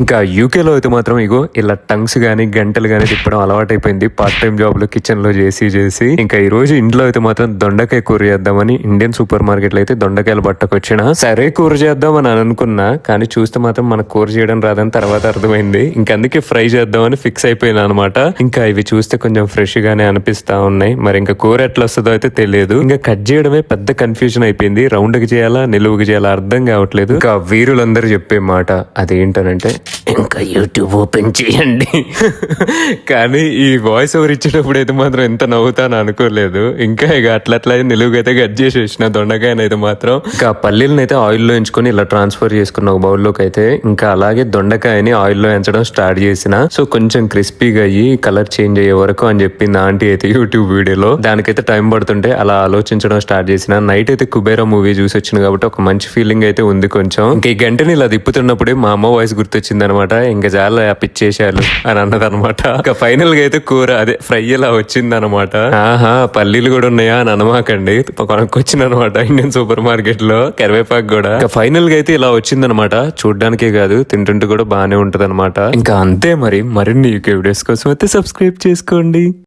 ఇంకా యూకేలో అయితే మాత్రం ఇగో ఇలా టంగ్స్ గానీ గంటలు గానీ తిప్పడం అలవాటైపోయింది. పార్ట్ టైం జాబ్ లో కిచెన్ లో చేసి ఇంకా ఈ రోజు ఇంట్లో అయితే మాత్రం దొండకాయ కూర చేద్దామని ఇండియన్ సూపర్ మార్కెట్ లో అయితే దొండకాయలు పట్టకొచ్చిన. సరే కూర చేద్దామని అనుకున్నా, కానీ చూస్తే మాత్రం మనకు కూర చేయడం రాదని తర్వాత అర్థమైంది. ఇంకా అందుకే ఫ్రై చేద్దామని ఫిక్స్ అయిపోయినా అనమాట. ఇంకా ఇవి చూస్తే కొంచెం ఫ్రెష్ గానే అనిపిస్తా ఉన్నాయి. మరి ఇంకా కూర ఎట్లా వస్తుందో అయితే తెలియదు. ఇంకా కట్ చేయడమే పెద్ద కన్ఫ్యూజన్ అయిపోయింది. రౌండ్ కి చేయాలా నిలువుకి చేయాలా అర్థం కావట్లేదు. ఇంకా వీరులందరూ చెప్పే మాట అదేంటనంటే ఇంకా యూట్యూబ్ ఓపెన్ చేయండి. కానీ ఈ వాయిస్ ఓవర్ ఇచ్చేటప్పుడు అయితే మాత్రం ఎంత నవ్వుతాను అనుకోలేదు. ఇంకా ఇక అట్లా నిలువుగైతే కట్ చేసేసిన దొండకాయని అయితే మాత్రం. ఇంకా పల్లీలను అయితే ఆయిల్లో ఎంచుకొని ఇలా ట్రాన్స్ఫర్ చేసుకున్న ఒక బౌల్లోకి అయితే ఇంకా అలాగే దొండకాయని ఆయిల్లో ఎంచడం స్టార్ట్ చేసిన. సో కొంచెం క్రిస్పీగా అయ్యి కలర్ చేంజ్ అయ్యే వరకు అని చెప్పింది ఆంటీ అయితే యూట్యూబ్ వీడియోలో. దానికైతే టైం పడుతుంటే అలా ఆలోచించడం స్టార్ట్ చేసిన. నైట్ అయితే కుబేరా మూవీ చూసి వచ్చింది కాబట్టి ఒక మంచి ఫీలింగ్ అయితే ఉంది కొంచెం. ఇంకా ఈ గంటని ఇలా తిప్పుతున్నప్పుడే మా అమ్మ వాయిస్ గుర్తొచ్చింది అనమాట. ఇంకా చాలా పిచ్చేసాలు అని అన్నదనమాట. ఇంకా ఫైనల్ గా అయితే కూర అదే ఫ్రై ఇలా వచ్చింది అనమాట. ఆహా పల్లీలు కూడా ఉన్నాయా అని అనమాకండి, కొనుక్కొచ్చింది అనమాట ఇండియన్ సూపర్ మార్కెట్ లో. కరివేపాకు కూడా. ఇంకా ఫైనల్ గా అయితే ఇలా వచ్చిందనమాట. చూడ్డానికే కాదు తింటుంటే కూడా బాగానే ఉంటది అనమాట. ఇంకా అంతే మరి. మరిన్ని యూకే వీడియోస్ కోసం అయితే సబ్స్క్రైబ్ చేసుకోండి.